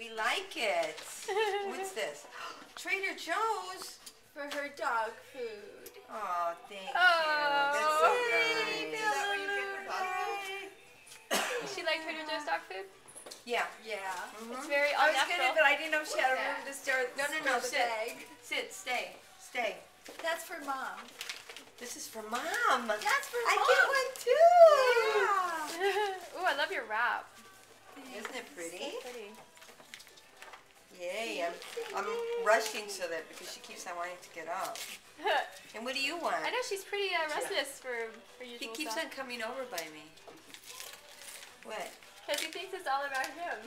We like it. What's this? Trader Joe's. For her dog food. Oh, thank you. Oh, That's so hey, nice. Is that where you get her dog food? Does she like Trader Joe's dog food? Yeah. Yeah. It's very I was unnatural. gonna, but I didn't know if she had a room to store No, the sit. bag. Sit, stay. Stay. That's for Mom. This is for Mom. That's for I Mom. get one too. Yeah. Ooh, I love your wrap. Isn't it pretty? So pretty. Yay, I'm rushing so that because she keeps on wanting to get up. And what do you want? I know she's pretty restless for usual He keeps stuff. on coming over by me. What? Because he thinks it's all about him.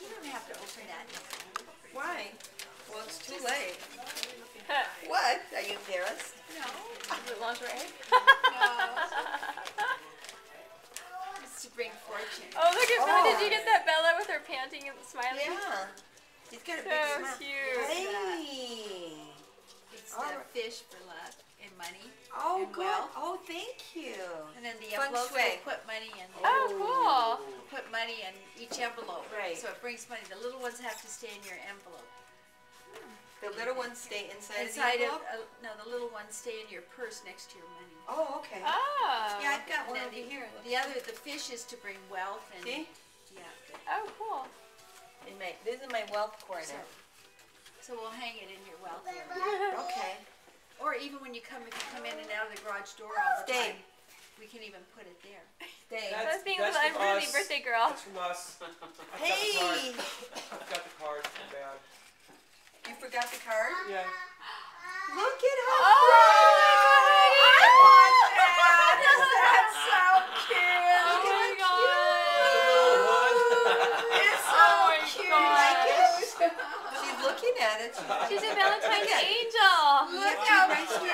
You don't have to open that. Why? Well, it's too late. What? Are you embarrassed? No. Is it lingerie? It's to bring fortune. Oh, look at Bella. Oh. Did you get that Bella with her panting and smiling? Yeah. She's got a big So smile. cute. Hey. It's All the right. fish for luck and money. Oh, And good. wealth. Oh, thank you. And then the Feng envelopes shui. will put money in. Oh, cool. Put money in each envelope. Right. So it brings money. The little ones have to stay in your envelope. The little ones stay inside, Inside of of, the envelope? no, the little ones stay in your purse next to your money. Oh, okay. Oh. Yeah, I've got one And over then here. the fish is to bring wealth and. See? Yeah. Oh, cool. This is my wealth corner. So we'll hang it in your wealth area. Okay. Or even when you come, if you come in and out of the garage door all the Stay. time, we can even put it there. Stay. That's being a That's little from unruly us. birthday girl. That's from us. Hey! I've got the card. Too bad. You forgot the card? Yeah. Look at how Oh, I want that! That's so cute! Oh my god. It's so Oh my cute! gosh. she's looking at it. She's a Valentine's Look at- angel. Look how cute!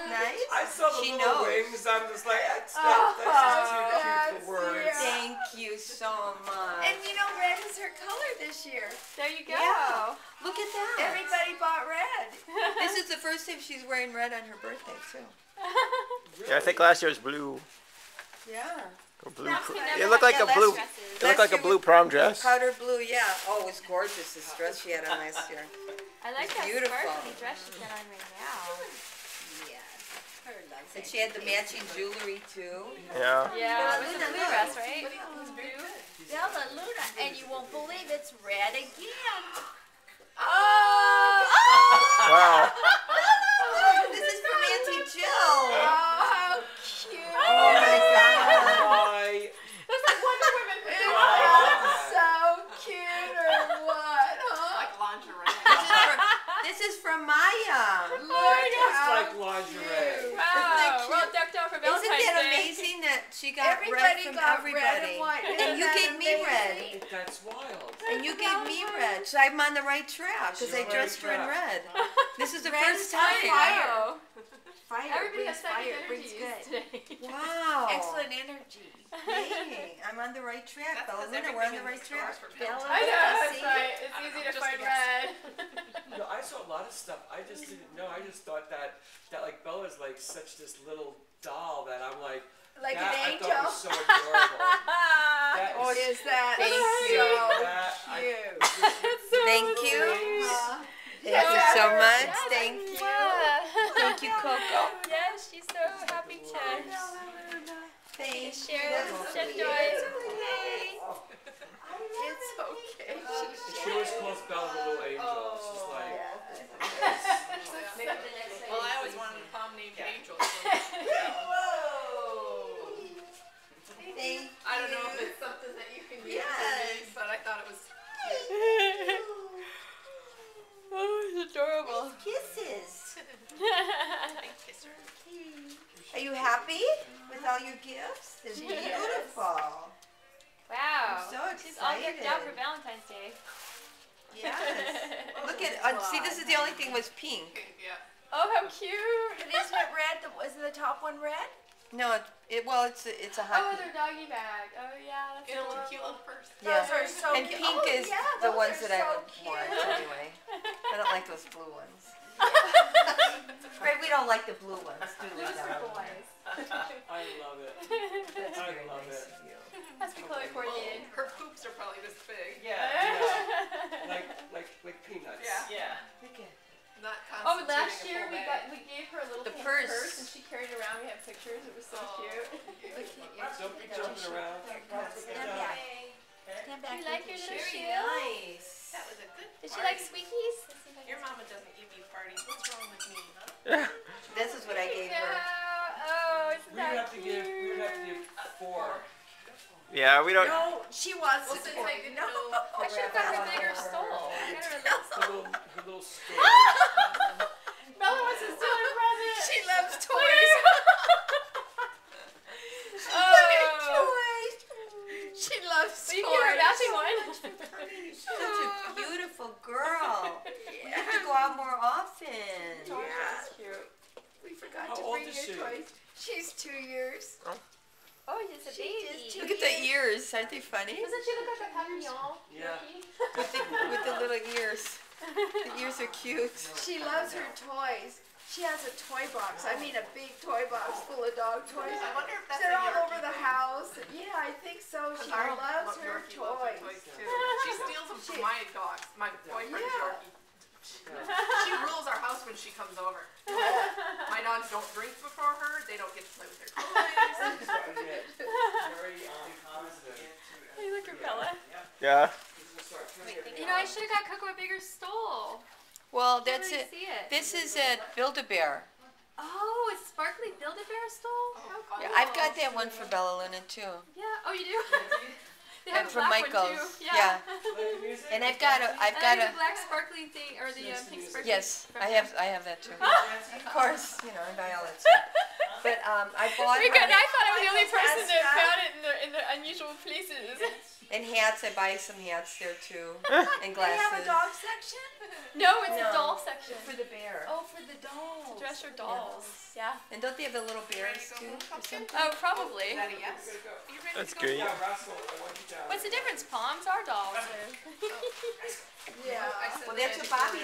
Nice. I saw the She little knows. wings. I'm just like, that's just too cute that's for words. cute. Thank you so much. And you know, red is her color this year. There you go. Yeah. Look at that. Everybody bought red. This is the first time she's wearing red on her birthday too. Yeah, I think last year was blue. Yeah. Or blue. Perhaps we never It looked like had a that blue. dresses. It looked like a blue prom dress. Powder blue, yeah. Oh, it was gorgeous, this dress she had on last year. I like that Beautiful. sparkly dress she's got on right now. Yes. Her loves And it. she had the matching jewelry too. Yeah. Yeah, it was a Luna, blue look. dress, right? Bella Luna, and you won't believe it's red again. Oh! Wow. This is from Auntie Jill. Oh, how cute. Oh my God. Why? Looks like Wonder Woman. It's so cute or what, huh? Like lingerie. This is from Maya. Look It's how like lingerie. cute. Wow, well decked out for Valentine's Isn't that Day. amazing that she got red Everybody from got everybody? red and white. And Isn't you that gave me red. amazing? That's wild. And you gave me red. So I'm on the right track because I She's on the dressed her right in red. This is the Red first is on time. fire. Wow. Fire Everybody brings has psychic fire, brings energies good. today. Wow. Excellent energy. Yay. I'm on the right track, Bella Luna. We're on the right track. Bella, I know, see? it's right. It's easy to Just find a guess. red. You know, I saw a lot of stuff. I just didn't know. I just thought that like Bella's like such this little doll that I'm like, Like that an I angel. thought was so adorable. That Oh, is is that Thank so you. That I- cute? It's so Thank you. Huh? Thank you so much. Yeah, Thank you. yeah. Thank you, Coco. Yes, she's so happy to Thank share you. such joy. It's okay. She always calls Bella the little angel. She's like, Well, I always wanted a palm named Angel. Whoa. Thank I don't know if it's something that you can use, Yes. but I thought it was. Oh, it's adorable. Kisses. Kiss her. Are you happy with all your gifts? They're beautiful. Wow. I'm so She's all decked out for excited. Valentine's Day. Yes. Look at, see, this is the only thing was pink. Yeah. Oh, how cute. And isn't it red? Isn't the top one red? No, well, it's a Oh, hot. their doggy bag. Oh, yeah, that's Get a little adorable. cute little purse. Yeah. Those are so And cute. pink Oh, is yeah, the those ones are that I so would want cute. anyway. I don't like those blue ones. Right, we don't like the blue ones, do we? Those are Donna? boys. I love it. That's I very love nice it. of you. That's what Chloe Porter coming around. Stand back. Stand back. You like your with little shoe. shoe? Nice. That was a good Did she like party. squeakies? Your mama doesn't give me parties. What's wrong with me, huh? This is what I gave her. Oh, isn't We would that have to cute? give 4. Yeah, we don't. No, she wants Well, to since I didn't know. I should have got her a bigger stole. I got her a little Her little store. Bella wants to steal her present. She loves toys. Oh. She loves So you can get her a matching one. Such a beautiful girl. We have to go out more often. That's cute. We forgot How to old bring is your she? toys. She's 2 years. Oh, she's a baby. Look at the ears. Aren't they funny? Doesn't she look like a papillon? Yeah. With the little ears. The ears are cute. She loves her toys. She has a toy box. I mean a big toy box full of dog toys. I wonder if that's They're a all Yorkie over the thing. house. Yeah, I think so. She Our loves her Yorkie loves toys. her too. She steals them from my dogs. My boyfriend's Yeah. Yorkie. She rules our house when she comes over. My dogs don't drink before her. They don't get to play with their toys. Starting to get very positive. Hey, look at Bella. Yeah. You know, I should have got Coco a bigger stole. Well, Can't that's really it. see it. This is at Build-A-Bear. Oh, it's sparkly Build-A-Bear stole? How cool. Yeah, I've got that one for Bella Luna too. Yeah. Oh, you do? They And have a from black one Michael's. too. Yeah. And I've got a, I've And got then a. the black sparkly thing, or the pink sparkly. Yes, from I there. have that too. Of course, you know, I buy all that stuff. But I bought We could, her I thought I was the only person that stuff. found it in the unusual places. and hats. I buy some hats there too, and They have a glasses. dog section No, it's No. the doll section. for the bear. Oh, for the dolls. Dress your dolls. Yeah. And don't they have the little bears too? Or something? Oh, probably. Is that a yes? You ready That's to go? great. Yeah, Rascal, I want you down. What's the difference? Palms are dolls. Yeah. I said Well, that that's I what did Bobby